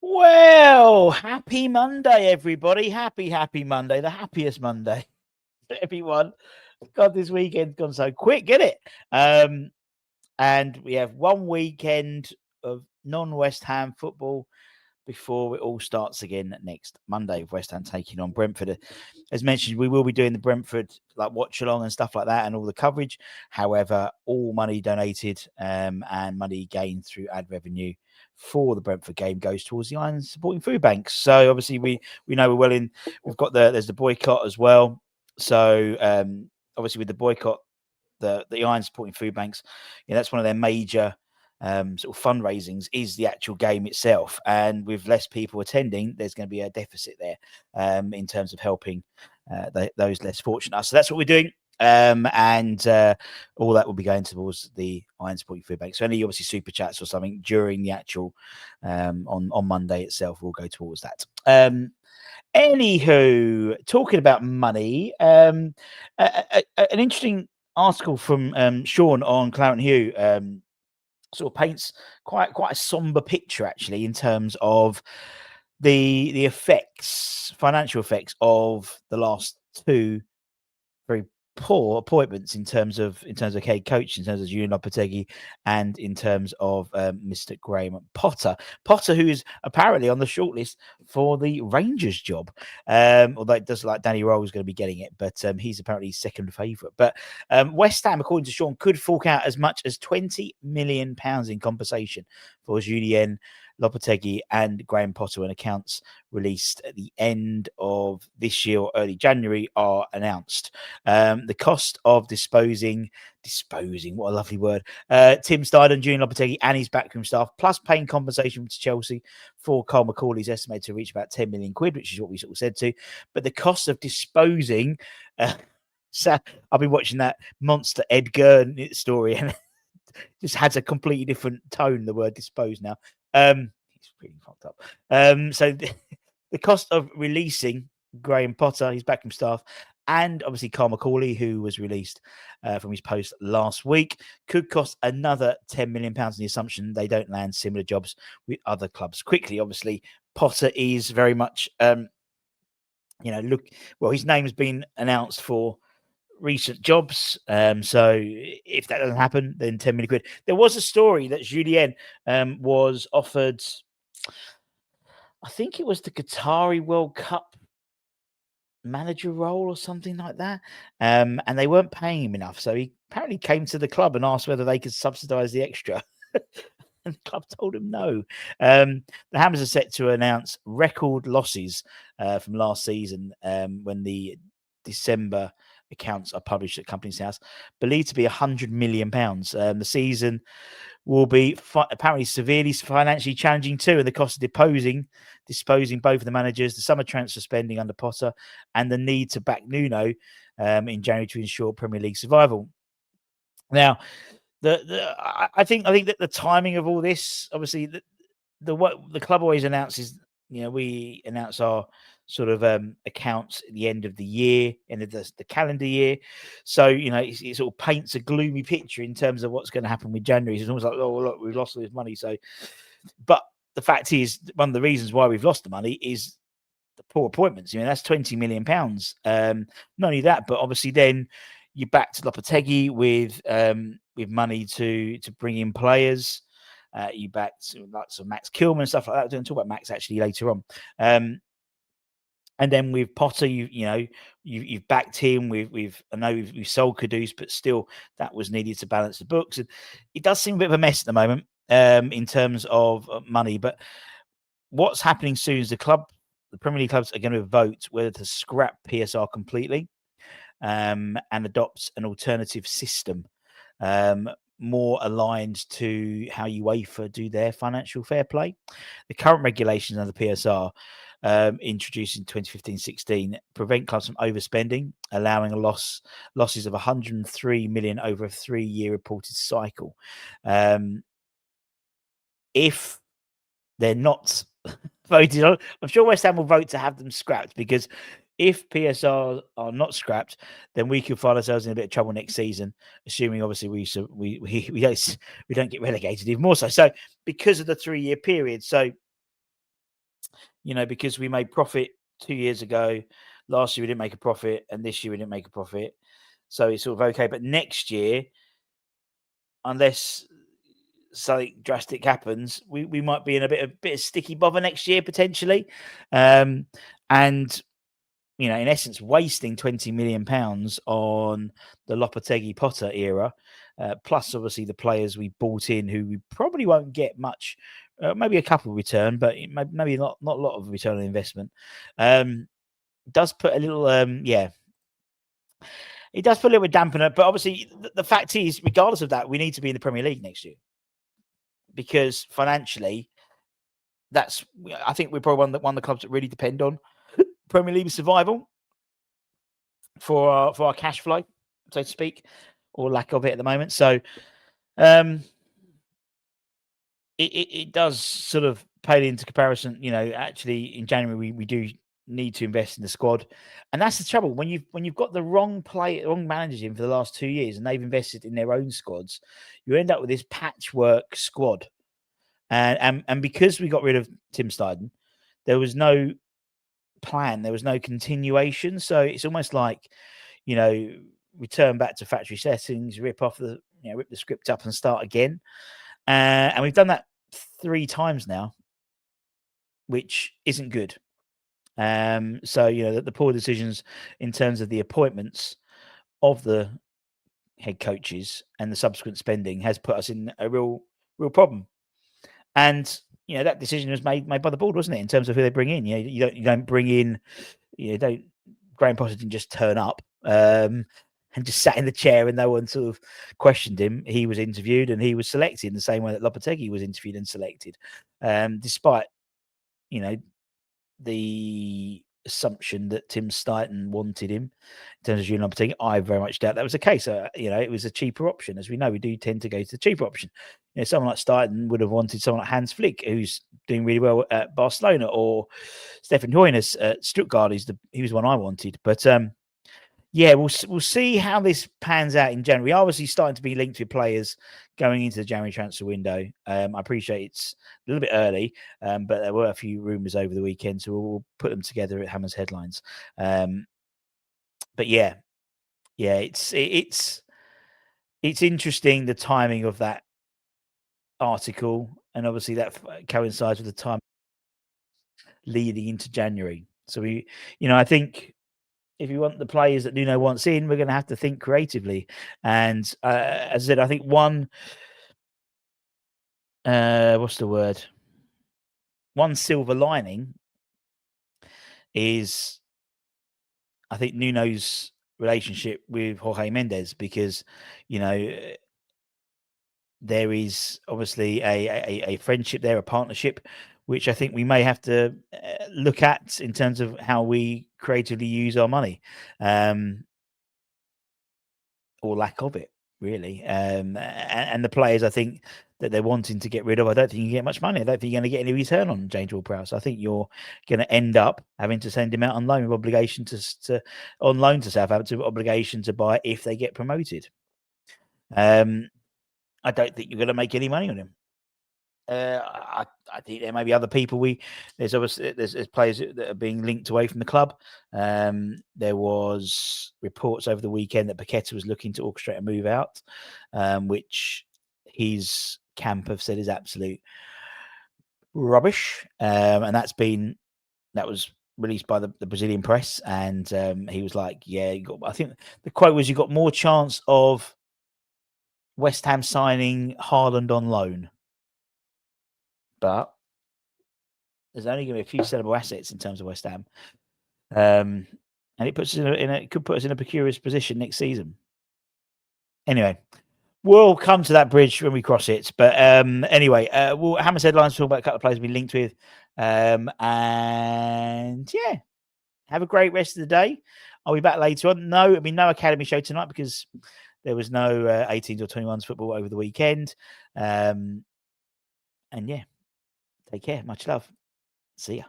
Well, happy Monday, everybody. Happy Monday. The happiest Monday for everyone. God, this weekend's gone so quick, get it? And we have one weekend of non-West Ham football before it all starts again next Monday with West Ham taking on Brentford. As mentioned, we will be doing the Brentford like watch along and stuff like that and all the coverage. However, all money donated and money gained through ad revenue for the Brentford game goes towards the Iron supporting food banks. So obviously we know we're well in. We've got there's the boycott as well. So obviously with the boycott, the Iron supporting food banks, that's one of their major sort of fundraisings is the actual game itself. And with less people attending, there's going to be a deficit there in terms of helping those less fortunate. So that's what we're doing. And all that will be going towards the Iron Supporting Food Bank. So any obviously super chats or something during the actual on Monday itself will go towards that. Anywho, talking about money, an interesting article from Sean on Claret Hugh sort of paints quite a somber picture actually in terms of the effects, financial effects of the last two very poor appointments in terms of head coach, in terms of Julian Lopetegui, and in terms of Mr. Graham Potter. Potter, who is apparently on the shortlist for the Rangers job, although it does like Danny Rowe is going to be getting it, but he's apparently second favourite. But West Ham, according to Sean, could fork out as much as £20 million in compensation for Julien Lopetegui and Graham Potter when accounts released at the end of this year or early January are announced. The cost of disposing, what a lovely word, Tim Steidten, Julian Lopetegui and his backroom staff, plus paying compensation to Chelsea for Carl McCauley is estimated to reach about 10 million quid, which is what we sort of said to. But the cost of disposing, so I've been watching that monster Ed Gern story and just has a completely different tone, the word dispose now. He's pretty fucked up. So the cost of releasing Graham Potter, his backroom staff, and obviously Carl McCauley, who was released from his post last week, could cost another £10 million in the assumption they don't land similar jobs with other clubs quickly. Obviously, Potter is very much, his name's been announced for recent jobs. So if that doesn't happen, then 10 million quid. There was a story that Julien was offered, I think it was the Qatari World Cup manager role or something like that. And they weren't paying him enough. So he apparently came to the club and asked whether they could subsidize the extra. And the club told him no. The Hammers are set to announce record losses from last season when the December accounts are published at Companies House, believed to be £100 million. The season will be apparently severely financially challenging too, and the cost of disposing both of the managers, the summer transfer spending under Potter, and the need to back Nuno in January to ensure Premier League survival. Now, I think that the timing of all this, obviously, the club always announces, we announce our sort of accounts at the end of the year, end of the calendar year. So, it sort of paints a gloomy picture in terms of what's going to happen with January. It's almost like, oh, look, we've lost all this money. So, but the fact is, one of the reasons why we've lost the money is the poor appointments. That's £20 million. Not only that, but obviously then you're back to Lopetegui with money to bring in players. You back to lots of Max Kilman and stuff like that. We're going to talk about Max actually later on. And then with Potter, you've backed him. We've sold Kudus, but still that was needed to balance the books. And it does seem a bit of a mess at the moment in terms of money. But what's happening soon is the Premier League clubs are going to vote whether to scrap PSR completely and adopt an alternative system more aligned to how UEFA do their financial fair play. The current regulations under PSR introduced in 2015-16 prevent clubs from overspending, allowing losses of 103 million over a 3-year reported cycle. If they're not voted on, I'm sure West Ham will vote to have them scrapped, because if PSR are not scrapped, then we could find ourselves in a bit of trouble next season, assuming obviously we don't get relegated even more so. So because of the 3-year period, so because we made profit 2 years ago. Last year we didn't make a profit, and this year we didn't make a profit. So it's sort of okay. But next year, unless something drastic happens, we might be in a bit of sticky bother next year potentially. And in essence, wasting £20 million on the 𝗧𝗪𝗧𝗧 era, plus obviously the players we bought in who we probably won't get much, maybe a couple return, but maybe not a lot of return on investment. Does put a little, it does put a little bit dampener. But obviously, the fact is, regardless of that, we need to be in the Premier League next year because financially, I think we're probably one of the clubs that really depend on Premier League survival for our cash flow, so to speak, or lack of it at the moment. So it does sort of pale into comparison. Actually in January we do need to invest in the squad, and that's the trouble when you've got the wrong managers in for the last 2 years, and they've invested in their own squads. You end up with this patchwork squad, and because we got rid of 𝗧𝗛𝗘, there was no plan, there was no continuation. So it's almost like, return back to factory settings, rip the script up and start again. And we've done that 3 times now, which isn't good. So the poor decisions in terms of the appointments of the head coaches and the subsequent spending has put us in a real problem. And that decision was made by the board, wasn't it? In terms of who they bring in, you don't bring in, Graham Potter didn't just turn up and just sat in the chair and no one sort of questioned him. He was interviewed and he was selected in the same way that 𝗧𝗪𝗧𝗧𝗧 was interviewed and selected, despite the assumption that 𝗧𝗪𝗧𝗧 wanted him in terms of Julian 𝗧𝗪𝗧𝗧. I very much doubt that was the case. It was a cheaper option. As we know, we do tend to go to the cheaper option. Someone like 𝗧𝗪𝗧𝗧 would have wanted someone like Hans Flick, who's doing really well at Barcelona, or Stefan Hoeneß at Stuttgart. He was one I wanted. But we'll see how this pans out in January. Obviously, starting to be linked with players going into the January transfer window. I appreciate it's a little bit early, but there were a few rumours over the weekend, so we'll put them together at Hammer's headlines. But it's interesting, the timing of that article, and obviously that coincides with the time leading into January. So I think, if you want the players that Nuno wants in, we're going to have to think creatively. And as I said, I think one silver lining is, I think, Nuno's relationship with Jorge Mendes, because there is obviously a friendship there, a partnership, which I think we may have to look at in terms of how we creatively use our money, or lack of it, really. And the players, I think, that they're wanting to get rid of, I don't think you get much money. I don't think you're going to get any return on James Ward-Prowse. I think you're going to end up having to send him out on loan with obligation to Southampton, with obligation to buy if they get promoted. I don't think you're going to make any money on him. I think there may be other people. There's obviously there's players that are being linked away from the club. There was reports over the weekend that Paqueta was looking to orchestrate a move out, which his camp have said is absolute rubbish. And that was released by the Brazilian press, and he was like, I think the quote was, "You got more chance of West Ham signing Haaland on loan." But there's only going to be a few sellable assets in terms of West Ham, and it puts us it could put us in a precarious position next season. Anyway, we'll come to that bridge when we cross it. But anyway, Hammer's headlines talk about a couple of players we've been linked with, and have a great rest of the day. I'll be back later on. No, it'll be no academy show tonight because there was no 18s or 21s football over the weekend. And take care. Much love. See ya.